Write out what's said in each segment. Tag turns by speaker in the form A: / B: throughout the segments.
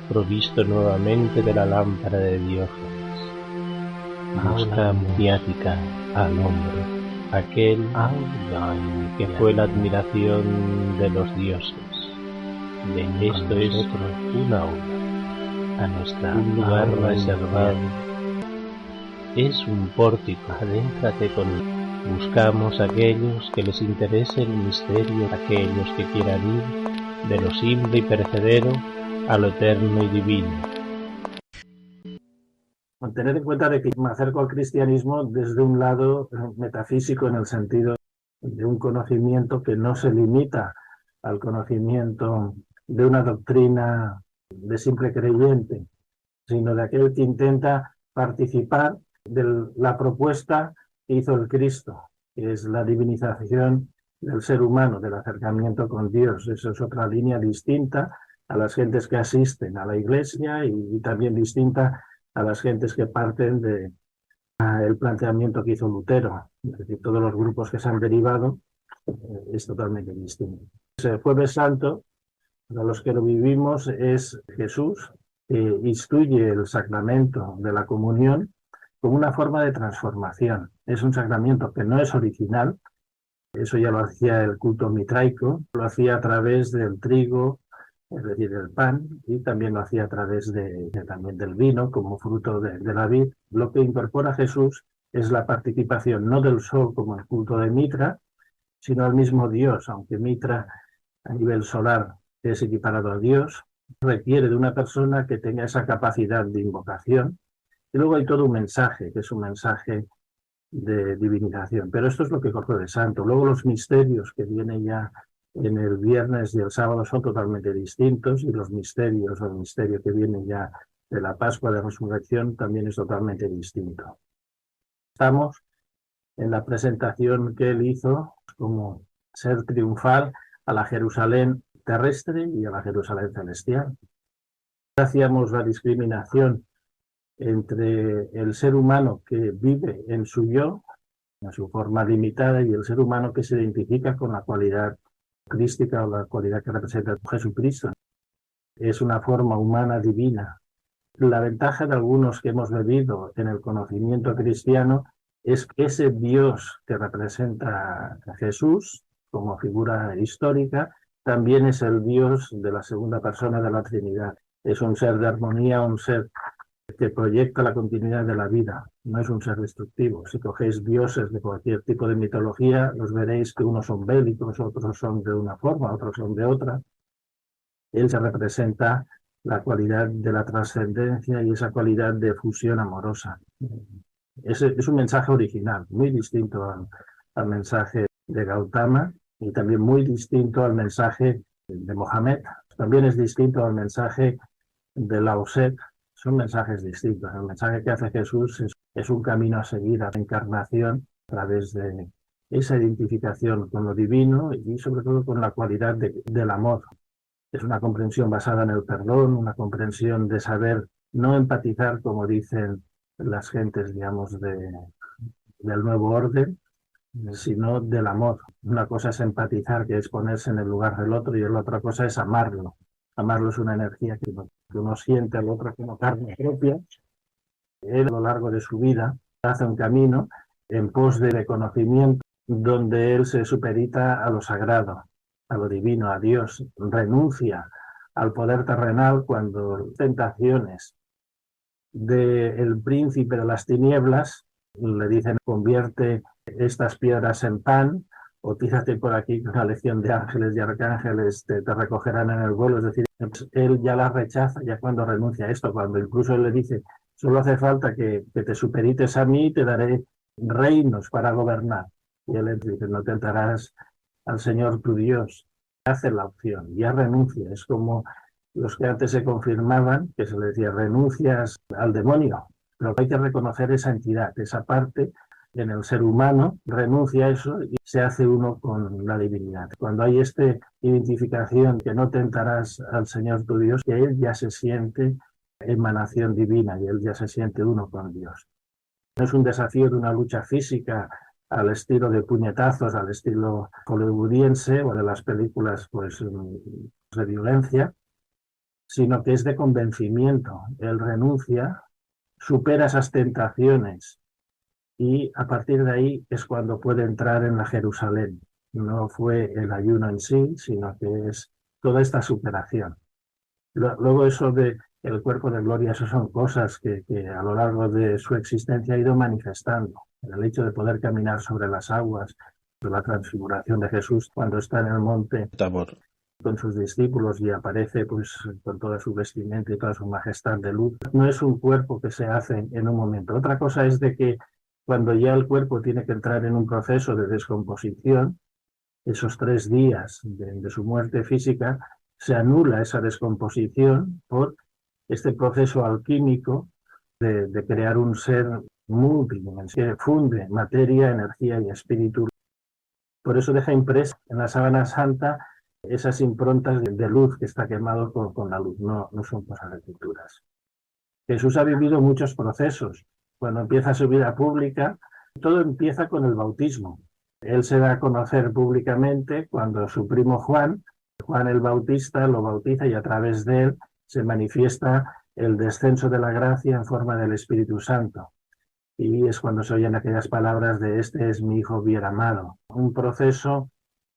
A: provisto nuevamente de la lámpara de Diógenes. Busca maniática al hombre, aquel que fue la admiración de los dioses. Esto es una obra, a nuestra lugar reservado. Es un pórtico, adéntrate con él. Buscamos a aquellos que les interese el misterio, aquellos que quieran ir de lo simple y perecedero a lo eterno y divino.
B: Tener en cuenta de que me acerco al cristianismo desde un lado metafísico, en el sentido de un conocimiento que no se limita al conocimiento de una doctrina de simple creyente, sino de aquel que intenta participar de la propuesta que hizo el Cristo, que es la divinización del ser humano, del acercamiento con Dios. Eso es otra línea distinta a las gentes que asisten a la iglesia y también distinta a las gentes que parten del planteamiento que hizo Lutero. Es decir, todos los grupos que se han derivado es totalmente distinto. El Jueves Santo, para los que lo vivimos, es Jesús que instituye el sacramento de la comunión como una forma de transformación. Es un sacramento que no es original, eso ya lo hacía el culto mitraico, lo hacía a través del trigo, es decir, del pan, y también lo hacía a través también del vino, como fruto de la vid. Lo que incorpora Jesús es la participación no del sol como el culto de Mitra, sino al mismo Dios, aunque Mitra a nivel solar es equiparado a Dios, requiere de una persona que tenga esa capacidad de invocación. Y luego hay todo un mensaje, que es un mensaje de divinización. Pero esto es lo que coge de santo. Luego los misterios que vienen ya en el viernes y el sábado son totalmente distintos, y los misterios, o el misterio que viene ya de la Pascua de Resurrección, también es totalmente distinto. Estamos en la presentación que él hizo como ser triunfal a la Jerusalén terrestre y a la Jerusalén celestial. Hacíamos la discriminación entre el ser humano que vive en su yo, en su forma limitada, y el ser humano que se identifica con la cualidad crística o la cualidad que representa Jesucristo. Es una forma humana divina. La ventaja de algunos que hemos bebido en el conocimiento cristiano es que ese Dios que representa a Jesús como figura histórica también es el Dios de la segunda persona de la Trinidad. Es un ser de armonía, un ser que proyecta la continuidad de la vida, no es un ser destructivo. Si cogéis dioses de cualquier tipo de mitología, los veréis que unos son bélicos, otros son de una forma, otros son de otra. Él se representa la cualidad de la trascendencia y esa cualidad de fusión amorosa. Es un mensaje original, muy distinto al mensaje de Gautama, y también muy distinto al mensaje de Mohammed. También es distinto al mensaje de Lao Tse. Son mensajes distintos. El mensaje que hace Jesús es un camino a seguir a la encarnación a través de esa identificación con lo divino y sobre todo con la cualidad del amor. Es una comprensión basada en el perdón, una comprensión de saber no empatizar, como dicen las gentes, digamos, del nuevo orden, sino del amor. Una cosa es empatizar, que es ponerse en el lugar del otro, y la otra cosa es amarlo. Amarlo es una energía que uno siente al otro como carne propia. Él, a lo largo de su vida, hace un camino en pos de conocimiento donde él se supedita a lo sagrado, a lo divino, a Dios. Renuncia al poder terrenal cuando tentaciones del príncipe de las tinieblas le dicen: convierte estas piedras en pan, o tírate por aquí que una legión de ángeles y arcángeles te recogerán en el vuelo. Es decir, él ya la rechaza ya cuando renuncia a esto, cuando incluso él le dice: solo hace falta que te supedites a mí y te daré reinos para gobernar. Y él le dice: no tentarás al Señor tu Dios. Hace la opción, ya renuncia. Es como los que antes se confirmaban, que se le decía: renuncias al demonio. Pero hay que reconocer esa entidad, esa parte en el ser humano, renuncia a eso y se hace uno con la divinidad. Cuando hay esta identificación, que no tentarás al Señor tu Dios, que él ya se siente emanación divina y él ya se siente uno con Dios. No es un desafío de una lucha física al estilo de puñetazos, al estilo hollywoodiense o de las películas pues, de violencia, sino que es de convencimiento. Él renuncia, supera esas tentaciones y a partir de ahí es cuando puede entrar en la Jerusalén. No fue el ayuno en sí, sino que es toda esta superación. Luego eso de el cuerpo de gloria, eso son cosas que a lo largo de su existencia ha ido manifestando. El hecho de poder caminar sobre las aguas, de la transfiguración de Jesús cuando está en el monte
A: Tabor.
B: Con sus discípulos y aparece pues con toda su vestimenta y toda su majestad de luz. No es un cuerpo que se hace en un momento. Otra cosa es de que cuando ya el cuerpo tiene que entrar en un proceso de descomposición, esos 3 días de su muerte física, se anula esa descomposición por este proceso alquímico de crear un ser multidimensional que funde materia, energía y espíritu. Por eso deja impresa en la sábana santa esas improntas de luz que está quemado con la luz, no son cosas de pinturas. Jesús ha vivido muchos procesos. Cuando empieza su vida pública, todo empieza con el bautismo. Él se da a conocer públicamente cuando su primo Juan el Bautista, lo bautiza y a través de él se manifiesta el descenso de la gracia en forma del Espíritu Santo. Y es cuando se oyen aquellas palabras de este es mi hijo bien amado. Un proceso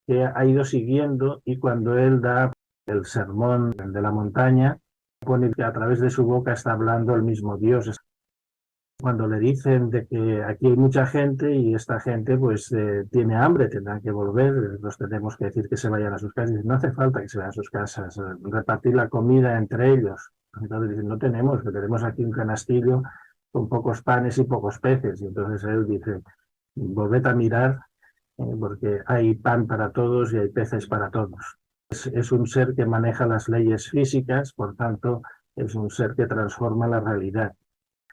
B: que ha ido siguiendo y cuando él da el sermón de la montaña, pone que a través de su boca está hablando el mismo Dios. Cuando le dicen de que aquí hay mucha gente y esta gente pues tiene hambre, tendrán que volver, los tenemos que decir que se vayan a sus casas. No hace falta que se vayan a sus casas, repartir la comida entre ellos. Entonces dicen, no tenemos, que tenemos aquí un canastillo con pocos panes y pocos peces. Y entonces él dice, volved a mirar porque hay pan para todos y hay peces para todos. Es un ser que maneja las leyes físicas, por tanto, es un ser que transforma la realidad.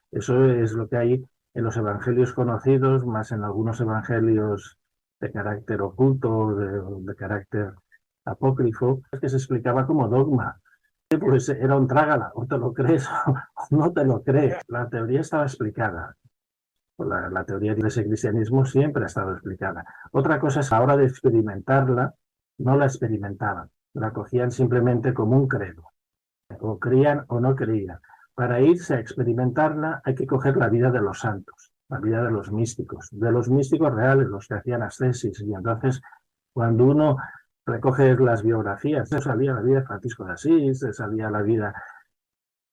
B: Eso es lo que hay en los evangelios conocidos, más en algunos evangelios de carácter oculto, de carácter apócrifo, que se explicaba como dogma. Pues era un trágala, o te lo crees o no te lo crees. La teoría estaba explicada. La teoría de ese cristianismo siempre ha estado explicada. Otra cosa es a la hora de experimentarla, no la experimentaban, la cogían simplemente como un credo. O creían o no creían. Para irse a experimentarla hay que coger la vida de los santos, la vida de los místicos reales, los que hacían ascesis. Y entonces, cuando uno recoge las biografías, salía la vida de Francisco de Asís, salía la vida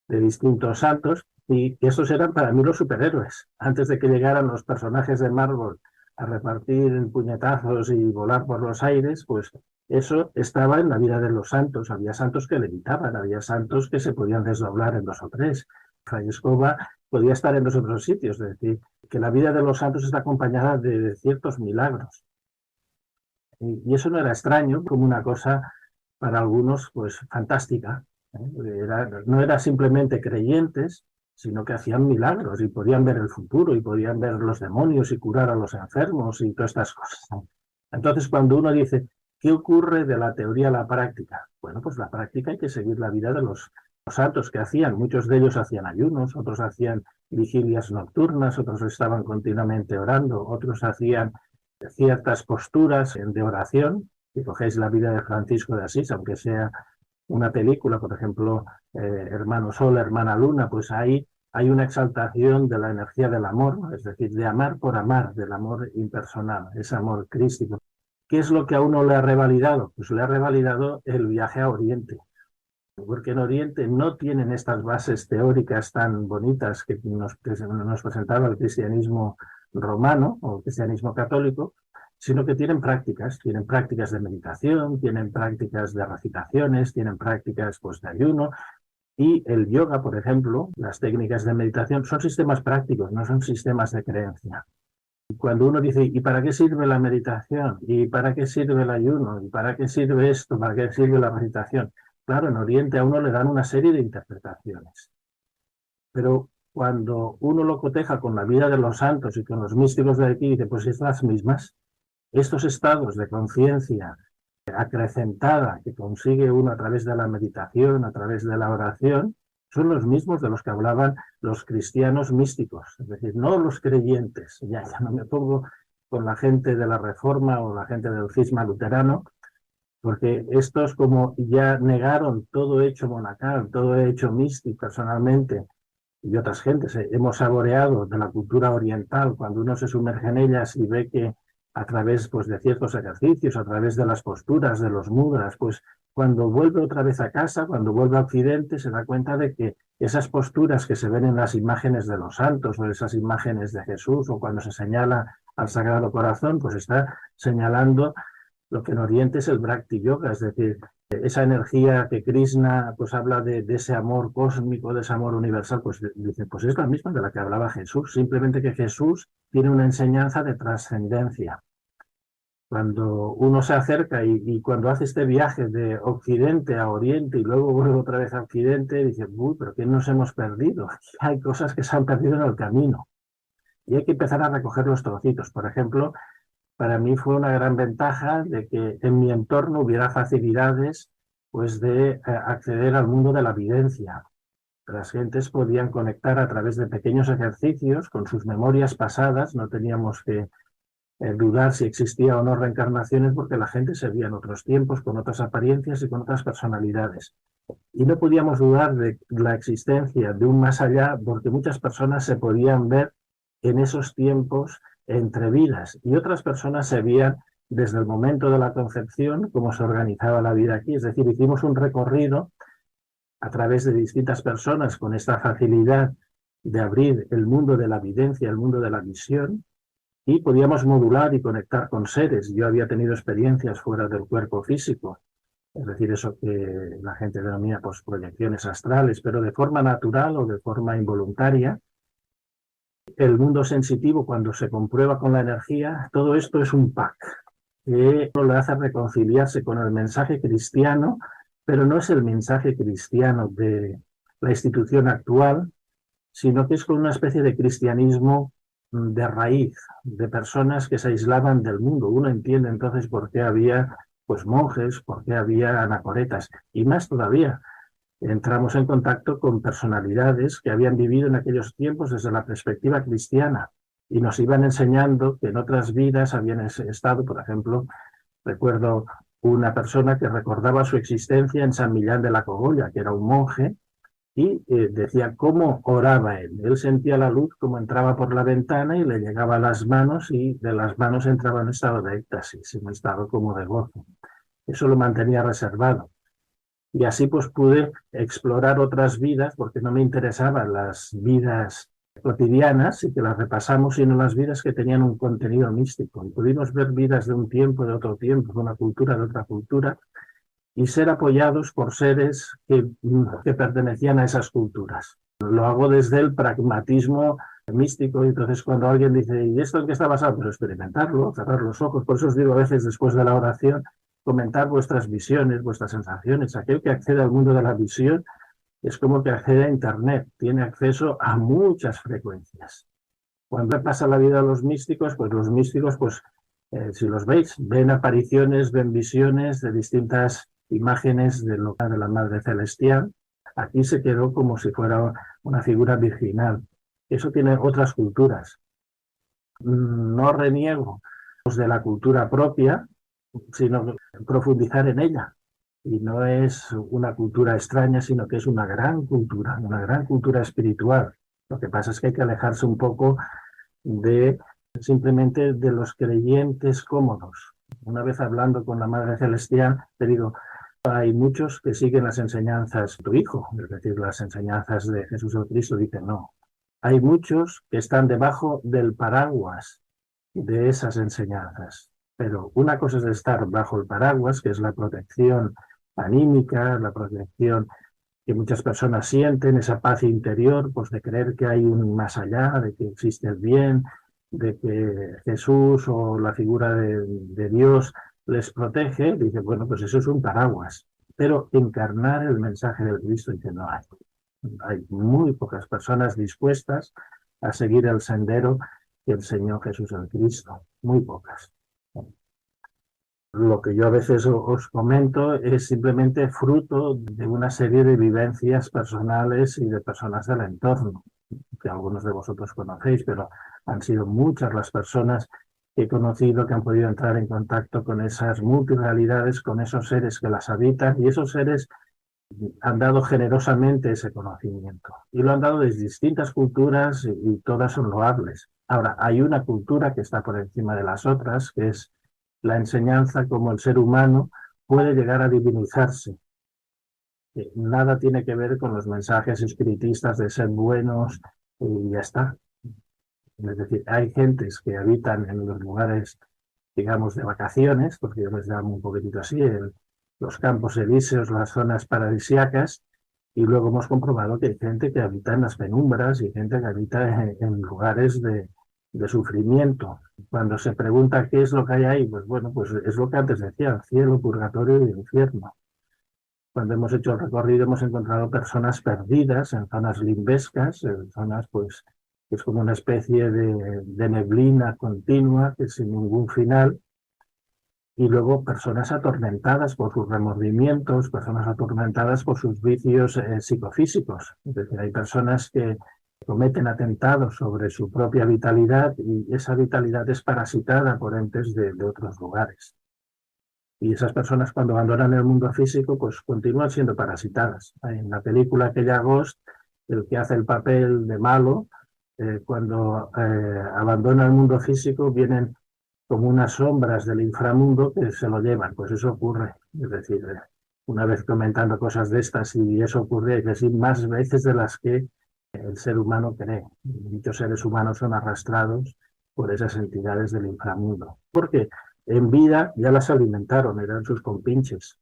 B: de distintos santos, y esos eran para mí los superhéroes. Antes de que llegaran los personajes de Marvel a repartir puñetazos y volar por los aires, pues eso estaba en la vida de los santos. Había santos que levitaban, había santos que se podían desdoblar en 2 o 3. Fray Escoba podía estar en 2 otros sitios, es decir, que la vida de los santos está acompañada de ciertos milagros. Y eso no era extraño, como una cosa para algunos pues fantástica. No era simplemente creyentes, sino que hacían milagros y podían ver el futuro y podían ver los demonios y curar a los enfermos y todas estas cosas. Entonces, cuando uno dice, ¿qué ocurre de la teoría a la práctica? Bueno, pues la práctica hay que seguir la vida de los santos que hacían. Muchos de ellos hacían ayunos, otros hacían vigilias nocturnas, otros estaban continuamente orando, otros hacían ciertas posturas de oración. Si cogéis la vida de Francisco de Asís, aunque sea una película, por ejemplo, Hermano Sol, Hermana Luna, pues ahí hay una exaltación de la energía del amor, es decir, de amar por amar, del amor impersonal, ese amor crístico. ¿Qué es lo que a uno le ha revalidado? Pues le ha revalidado el viaje a Oriente, porque en Oriente no tienen estas bases teóricas tan bonitas que nos presentaba el cristianismo romano o el cristianismo católico, sino que tienen prácticas de meditación, tienen prácticas de recitaciones, tienen prácticas pues, de ayuno. Y el yoga, por ejemplo, las técnicas de meditación son sistemas prácticos, no son sistemas de creencia. Cuando uno dice, ¿y para qué sirve la meditación? ¿Y para qué sirve el ayuno? ¿Y para qué sirve esto? ¿Para qué sirve la recitación? Claro, en Oriente a uno le dan una serie de interpretaciones. Pero cuando uno lo coteja con la vida de los santos y con los místicos de aquí, dice, pues es las mismas. Estos estados de conciencia acrecentada que consigue uno a través de la meditación, a través de la oración, son los mismos de los que hablaban los cristianos místicos, es decir, no los creyentes. Ya no me pongo con la gente de la Reforma o la gente del cisma luterano, porque estos como ya negaron todo hecho monacal, todo hecho místico personalmente, y otras gentes, hemos saboreado de la cultura oriental, cuando uno se sumerge en ellas y ve que a través pues, de ciertos ejercicios, a través de las posturas, de los mudras, pues cuando vuelve otra vez a casa, cuando vuelve a Occidente, se da cuenta de que esas posturas que se ven en las imágenes de los santos o esas imágenes de Jesús o cuando se señala al Sagrado Corazón, pues está señalando lo que en Oriente es el Bhakti Yoga, es decir, esa energía que Krishna pues habla de ese amor cósmico, de ese amor universal, pues dice, pues es la misma de la que hablaba Jesús, simplemente que Jesús tiene una enseñanza de trascendencia. Cuando uno se acerca y cuando hace este viaje de Occidente a Oriente y luego vuelve otra vez a Occidente, dice, uy, pero ¿qué nos hemos perdido? Hay cosas que se han perdido en el camino y hay que empezar a recoger los trocitos. Por ejemplo, para mí fue una gran ventaja de que en mi entorno hubiera facilidades pues, de acceder al mundo de la videncia. Las gentes podían conectar a través de pequeños ejercicios con sus memorias pasadas, no teníamos que dudar si existía o no reencarnaciones porque la gente se veía en otros tiempos, con otras apariencias y con otras personalidades. Y no podíamos dudar de la existencia de un más allá porque muchas personas se podían ver en esos tiempos entre vidas y otras personas se veían desde el momento de la concepción cómo se organizaba la vida aquí. Es decir, hicimos un recorrido a través de distintas personas con esta facilidad de abrir el mundo de la videncia, el mundo de la visión, y podíamos modular y conectar con seres. Yo había tenido experiencias fuera del cuerpo físico, es decir, eso que la gente denomina pues, proyecciones astrales, pero de forma natural o de forma involuntaria. El mundo sensitivo, cuando se comprueba con la energía, todo esto es un pack que lo hace reconciliarse con el mensaje cristiano, pero no es el mensaje cristiano de la institución actual, sino que es con una especie de cristianismo de raíz, de personas que se aislaban del mundo. Uno entiende entonces por qué había pues, monjes, por qué había anacoretas, y más todavía. Entramos en contacto con personalidades que habían vivido en aquellos tiempos desde la perspectiva cristiana y nos iban enseñando que en otras vidas habían estado, por ejemplo, recuerdo una persona que recordaba su existencia en San Millán de la Cogolla, que era un monje, y decía cómo oraba él. Él sentía la luz como entraba por la ventana y le llegaba a las manos y de las manos entraba en un estado de éxtasis, en un estado como de gozo. Eso lo mantenía reservado. Y así pues pude explorar otras vidas, porque no me interesaban las vidas cotidianas y que las repasamos, sino las vidas que tenían un contenido místico. Y pudimos ver vidas de un tiempo, de otro tiempo, de una cultura, de otra cultura, y ser apoyados por seres que pertenecían a esas culturas. Lo hago desde el pragmatismo místico, y entonces cuando alguien dice, ¿y esto en qué está basado? Pero experimentarlo, cerrar los ojos. Por eso os digo a veces después de la oración, comentar vuestras visiones, vuestras sensaciones. Aquel que accede al mundo de la visión es como que accede a Internet, tiene acceso a muchas frecuencias. Cuando pasa la vida a los místicos, pues si los veis, ven apariciones, ven visiones de distintas imágenes de la Madre Celestial. Aquí se quedó como si fuera una figura virginal. Eso tiene otras culturas. No reniego de la cultura propia, sino profundizar en ella. Y no es una cultura extraña, sino que es una gran cultura espiritual. Lo que pasa es que hay que alejarse un poco de simplemente de los creyentes cómodos. Una vez hablando con la Madre Celestial, te digo, hay muchos que siguen las enseñanzas de tu hijo, es decir, las enseñanzas de Jesús el Cristo. Dicen, no. Hay muchos que están debajo del paraguas de esas enseñanzas. Pero una cosa es estar bajo el paraguas, que es la protección anímica, la protección que muchas personas sienten, esa paz interior, pues de creer que hay un más allá, de que existe el bien, de que Jesús o la figura de Dios les protege. Dice, bueno, pues eso es un paraguas. Pero encarnar el mensaje del Cristo, dice, no hay. Hay muy pocas personas dispuestas a seguir el sendero del Señor Jesús el Cristo. Muy pocas. Lo que yo a veces os comento es simplemente fruto de una serie de vivencias personales y de personas del entorno, que algunos de vosotros conocéis, pero han sido muchas las personas que he conocido que han podido entrar en contacto con esas multirealidades, con esos seres que las habitan, y esos seres han dado generosamente ese conocimiento. Y lo han dado desde distintas culturas y todas son loables. Ahora, hay una cultura que está por encima de las otras, que es la enseñanza como el ser humano puede llegar a divinizarse. Nada tiene que ver con los mensajes espiritistas de ser buenos y ya está. Es decir, hay gentes que habitan en los lugares, digamos, de vacaciones, porque yo les llamo un poquitito así, los campos elíseos, las zonas paradisíacas, y luego hemos comprobado que hay gente que habita en las penumbras y gente que habita en lugares de sufrimiento. Cuando se pregunta qué es lo que hay ahí, pues bueno, pues es lo que antes decía, cielo, purgatorio y infierno. Cuando hemos hecho el recorrido hemos encontrado personas perdidas en zonas limbescas, en zonas pues que es como una especie de neblina continua, que sin ningún final, y luego personas atormentadas por sus remordimientos, personas atormentadas por sus vicios psicofísicos. Es decir, hay personas que cometen atentados sobre su propia vitalidad y esa vitalidad es parasitada por entes de otros lugares. Y esas personas cuando abandonan el mundo físico pues continúan siendo parasitadas. En la película aquella Ghost, el que hace el papel de malo, cuando abandona el mundo físico vienen como unas sombras del inframundo que se lo llevan. Pues eso ocurre. Es decir, una vez comentando cosas de estas y eso ocurre, es decir, más veces de las que el ser humano cree. Dichos seres humanos son arrastrados por esas entidades del inframundo. Porque en vida ya las alimentaron, eran sus compinches.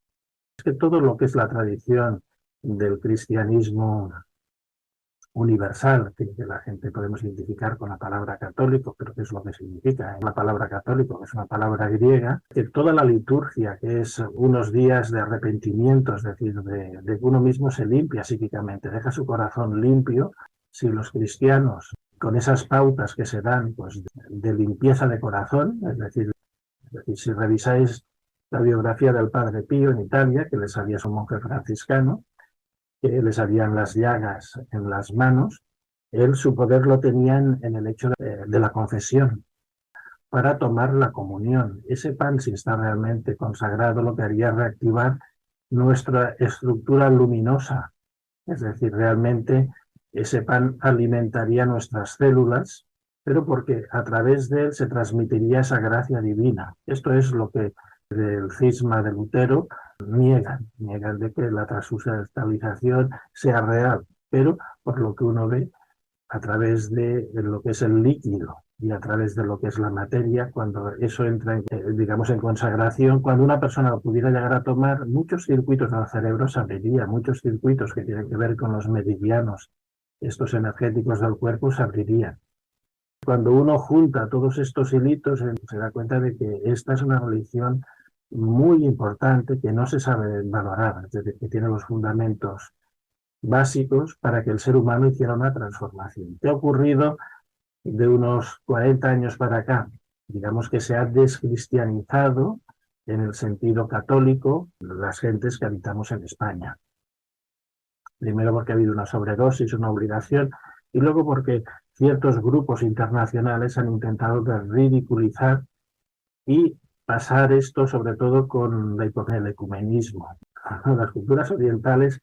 B: Es que todo lo que es la tradición del cristianismo universal, que la gente podemos identificar con la palabra católico, pero ¿qué es lo que significa? La palabra católico, que es una palabra griega, que toda la liturgia, que es unos días de arrepentimiento, es decir, de que uno mismo se limpia psíquicamente, deja su corazón limpio. Si los cristianos, con esas pautas que se dan pues, de limpieza de corazón, es decir, si revisáis la biografía del Padre Pío en Italia, que les había su monje franciscano, que les habían las llagas en las manos, él su poder lo tenía en el hecho de la confesión para tomar la comunión. Ese pan, si está realmente consagrado, lo que haría es reactivar nuestra estructura luminosa. Es decir, realmente ese pan alimentaría nuestras células, pero porque a través de él se transmitiría esa gracia divina. Esto es lo que del cisma de Lutero niegan de que la transubstanciación sea real, pero por lo que uno ve a través de lo que es el líquido y a través de lo que es la materia, cuando eso entra, digamos, en consagración, cuando una persona lo pudiera llegar a tomar, muchos circuitos del cerebro se abrirían, muchos circuitos que tienen que ver con los meridianos, estos energéticos del cuerpo se abrirían. Cuando uno junta todos estos hilitos, se da cuenta de que esta es una religión muy importante que no se sabe valorar, es decir, que tiene los fundamentos básicos para que el ser humano hiciera una transformación. ¿Qué ha ocurrido de unos 40 años para acá? Digamos que se ha descristianizado en el sentido católico las gentes que habitamos en España. Primero porque ha habido una sobredosis, una obligación, y luego porque ciertos grupos internacionales han intentado ridiculizar y pasar esto sobre todo con el ecumenismo. Las culturas orientales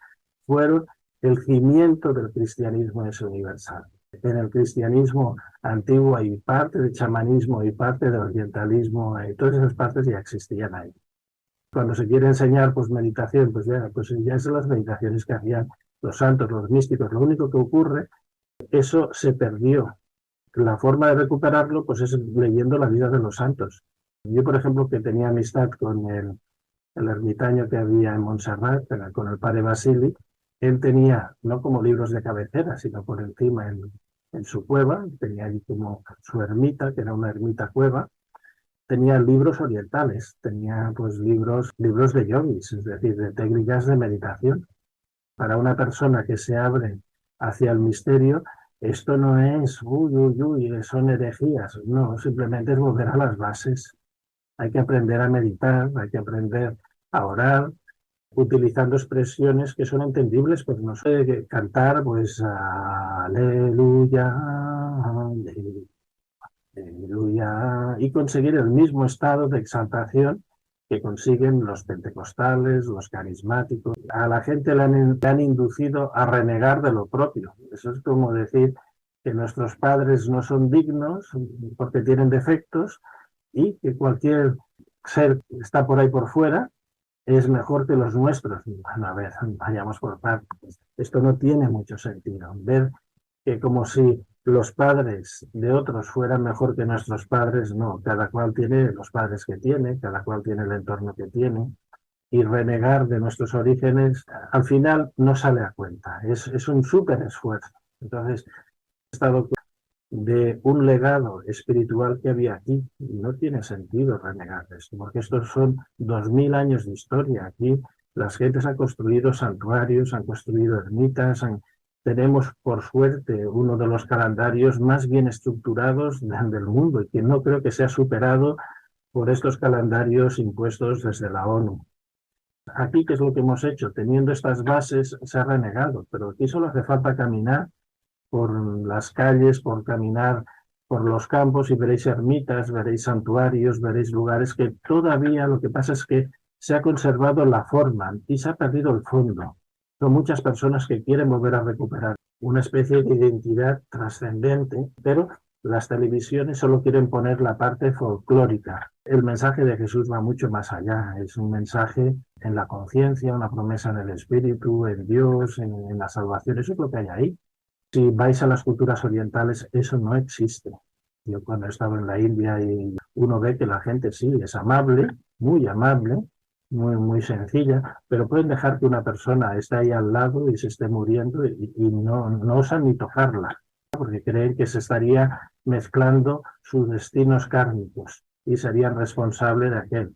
B: fueron el cimiento del cristianismo ese universal. En el cristianismo antiguo hay parte de chamanismo y parte de orientalismo, todas esas partes ya existían ahí. Cuando se quiere enseñar pues meditación, pues ya son las meditaciones que hacían los santos, los místicos. Lo único que ocurre, eso se perdió. La forma de recuperarlo pues es leyendo la vida de los santos. Yo, por ejemplo, que tenía amistad con el ermitaño que había en Montserrat, con el padre Basili, él tenía, no como libros de cabecera, sino por encima en su cueva, tenía allí como su ermita, que era una ermita cueva, tenía libros orientales, tenía pues libros de yogis, es decir, de técnicas de meditación. Para una persona que se abre hacia el misterio, esto no es, son herejías, no, simplemente es volver a las bases. Hay que aprender a meditar, hay que aprender a orar, utilizando expresiones que son entendibles, pues no sé, cantar, pues aleluya, y conseguir el mismo estado de exaltación que consiguen los pentecostales, los carismáticos. A la gente le han inducido a renegar de lo propio. Eso es como decir que nuestros padres no son dignos porque tienen defectos y que cualquier ser que está por ahí por fuera es mejor que los nuestros. Bueno, a ver, vayamos por partes. Esto no tiene mucho sentido. Ver que como si los padres de otros fueran mejor que nuestros padres, no. Cada cual tiene los padres que tiene, cada cual tiene el entorno que tiene. Y renegar de nuestros orígenes, al final no sale a cuenta. Es un súper esfuerzo. Entonces, he estado de un legado espiritual que había aquí. Y no tiene sentido renegar de esto, porque estos son 2000 años de historia. Aquí las gentes han construido santuarios, han construido ermitas, tenemos por suerte uno de los calendarios más bien estructurados del mundo y que no creo que sea superado por estos calendarios impuestos desde la ONU. Aquí, ¿qué es lo que hemos hecho? Teniendo estas bases, se ha renegado, pero aquí solo hace falta caminar por las calles, por caminar por los campos y veréis ermitas, veréis santuarios, veréis lugares que todavía lo que pasa es que se ha conservado la forma y se ha perdido el fondo. Son muchas personas que quieren volver a recuperar una especie de identidad trascendente, pero las televisiones solo quieren poner la parte folclórica. El mensaje de Jesús va mucho más allá. Es un mensaje en la conciencia, una promesa en el espíritu, en Dios, en la salvación. Eso es lo que hay ahí. Si vais a las culturas orientales, eso no existe. Yo cuando he estado en la India y uno ve que la gente sí es amable, muy muy sencilla, pero pueden dejar que una persona esté ahí al lado y se esté muriendo y no osan ni tocarla, porque creen que se estaría mezclando sus destinos kármicos y serían responsables de aquel.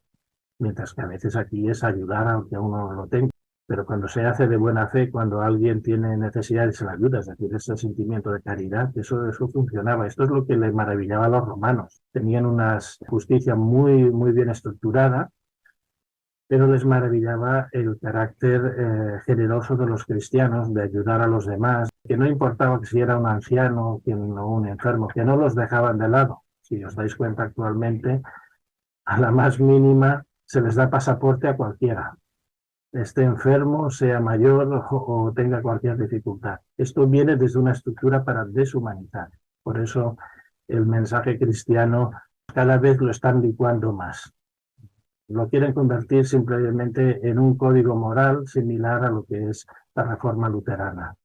B: Mientras que a veces aquí es ayudar aunque uno lo tenga. Pero cuando se hace de buena fe, cuando alguien tiene necesidad y se le ayuda, es decir, ese sentimiento de caridad, eso funcionaba. Esto es lo que les maravillaba a los romanos. Tenían una justicia muy bien estructurada, pero les maravillaba el carácter generoso de los cristianos, de ayudar a los demás, que no importaba que si era un anciano o un enfermo, que no los dejaban de lado. Si os dais cuenta actualmente, a la más mínima se les da pasaporte a cualquiera, esté enfermo, sea mayor o tenga cualquier dificultad. Esto viene desde una estructura para deshumanizar. Por eso el mensaje cristiano cada vez lo están licuando más. Lo quieren convertir simplemente en un código moral similar a lo que es la Reforma luterana.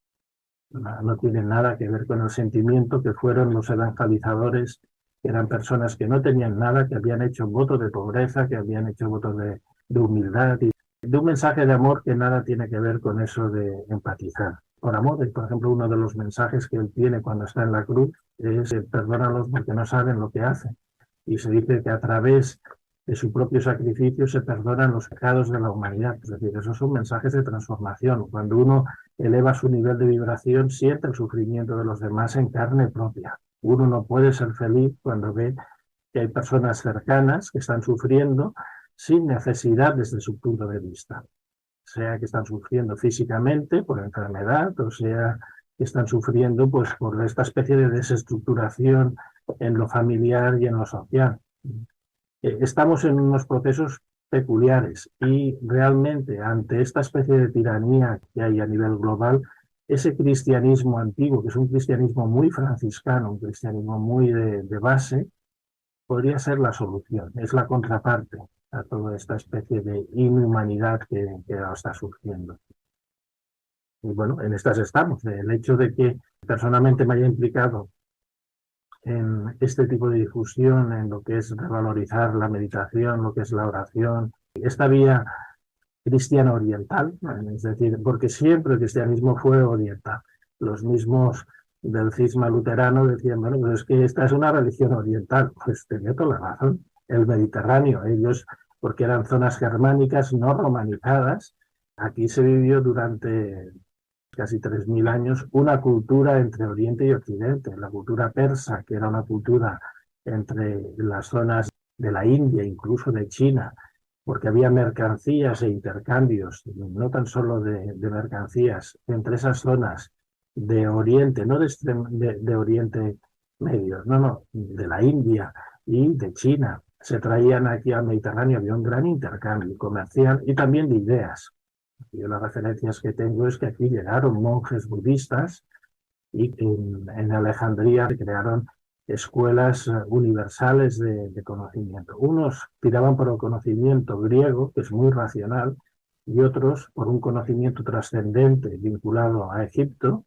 B: No tiene nada que ver con el sentimiento que fueron los evangelizadores, que eran personas que no tenían nada, que habían hecho votos de pobreza, que habían hecho votos de humildad y de un mensaje de amor que nada tiene que ver con eso de empatizar. Por amor, por ejemplo, uno de los mensajes que él tiene cuando está en la cruz es perdónalos porque no saben lo que hacen. Y se dice que a través de su propio sacrificio se perdonan los pecados de la humanidad. Es decir, esos son mensajes de transformación. Cuando uno eleva su nivel de vibración, siente el sufrimiento de los demás en carne propia. Uno no puede ser feliz cuando ve que hay personas cercanas que están sufriendo sin necesidad desde su punto de vista. Sea que están sufriendo físicamente por enfermedad, o sea que están sufriendo pues, por esta especie de desestructuración en lo familiar y en lo social. Estamos en unos procesos peculiares y realmente ante esta especie de tiranía que hay a nivel global, ese cristianismo antiguo, que es un cristianismo muy franciscano, un cristianismo muy de base, podría ser la solución, es la contraparte a toda esta especie de inhumanidad que está surgiendo. Y bueno, en estas estamos. El hecho de que personalmente me haya implicado en este tipo de difusión, en lo que es revalorizar la meditación, lo que es la oración, esta vía cristiana oriental, es decir, porque siempre el cristianismo fue oriental. Los mismos del cisma luterano decían, bueno, pues es que esta es una religión oriental. Pues tenía toda la razón. El Mediterráneo, ellos, porque eran zonas germánicas no romanizadas, aquí se vivió durante casi 3000 años una cultura entre Oriente y Occidente. La cultura persa, que era una cultura entre las zonas de la India, incluso de China, porque había mercancías e intercambios, no tan solo de mercancías, entre esas zonas de Oriente, no de Oriente medios, no, de la India y de China. Se traían aquí al Mediterráneo, había un gran intercambio comercial y también de ideas. Yo las referencias que tengo es que aquí llegaron monjes budistas y en Alejandría se crearon escuelas universales de conocimiento. Unos tiraban por el conocimiento griego, que es muy racional, y otros por un conocimiento trascendente vinculado a Egipto.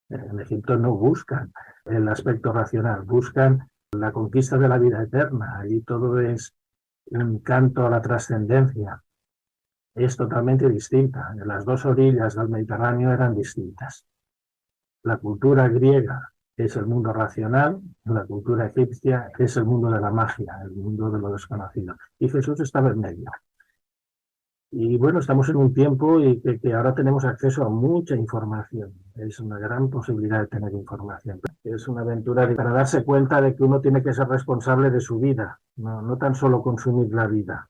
B: En Egipto no buscan el aspecto racional, buscan la conquista de la vida eterna. Allí todo es un canto a la trascendencia. Es totalmente distinta. Las dos orillas del Mediterráneo eran distintas. La cultura griega es el mundo racional, la cultura egipcia es el mundo de la magia, el mundo de lo desconocido. Y Jesús estaba en medio. Y bueno, estamos en un tiempo y que ahora tenemos acceso a mucha información. Es una gran posibilidad de tener información. Es una aventura para darse cuenta de que uno tiene que ser responsable de su vida, no tan solo consumir la vida.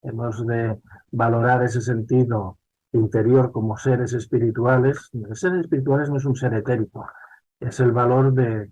B: Hemos de valorar ese sentido interior como seres espirituales. Seres espirituales no es un ser etérico, es el valor de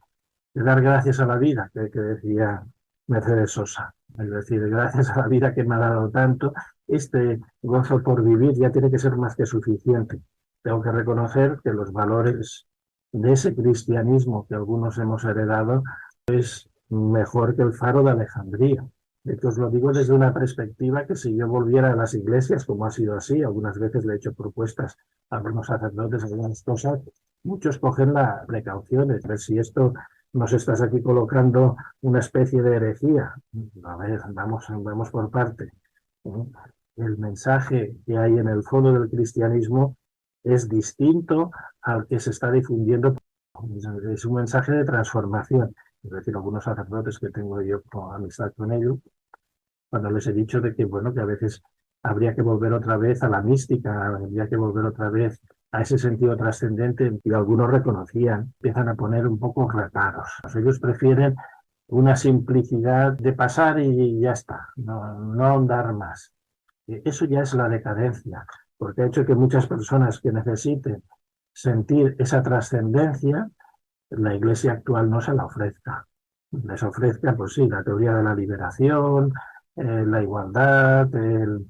B: dar gracias a la vida, que decía Mercedes Sosa. Es decir, gracias a la vida que me ha dado tanto, este gozo por vivir ya tiene que ser más que suficiente. Tengo que reconocer que los valores de ese cristianismo que algunos hemos heredado es mejor que el Faro de Alejandría. De hecho, os lo digo desde una perspectiva que si yo volviera a las iglesias, como ha sido así, algunas veces le he hecho propuestas a algunos sacerdotes, algunas cosas, muchos cogen la precaución de ver si esto nos estás aquí colocando una especie de herejía. A ver, vamos por parte. El mensaje que hay en el fondo del cristianismo es distinto al que se está difundiendo. Es un mensaje de transformación. Es decir, algunos sacerdotes que tengo yo amistad con ellos, cuando les he dicho de que, bueno, que a veces habría que volver otra vez a la mística, habría que volver otra vez a ese sentido trascendente, y algunos reconocían, empiezan a poner un poco reparos. Ellos prefieren una simplicidad de pasar y ya está, no ahondar más. Eso ya es la decadencia, porque ha hecho que muchas personas que necesiten sentir esa trascendencia, la Iglesia actual no se la ofrezca. Les ofrezca, pues sí, la teoría de la liberación, la igualdad, el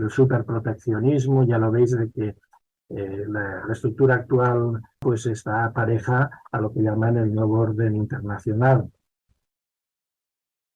B: superproteccionismo. Ya lo veis de que la estructura actual pues está pareja a lo que llaman el nuevo orden internacional.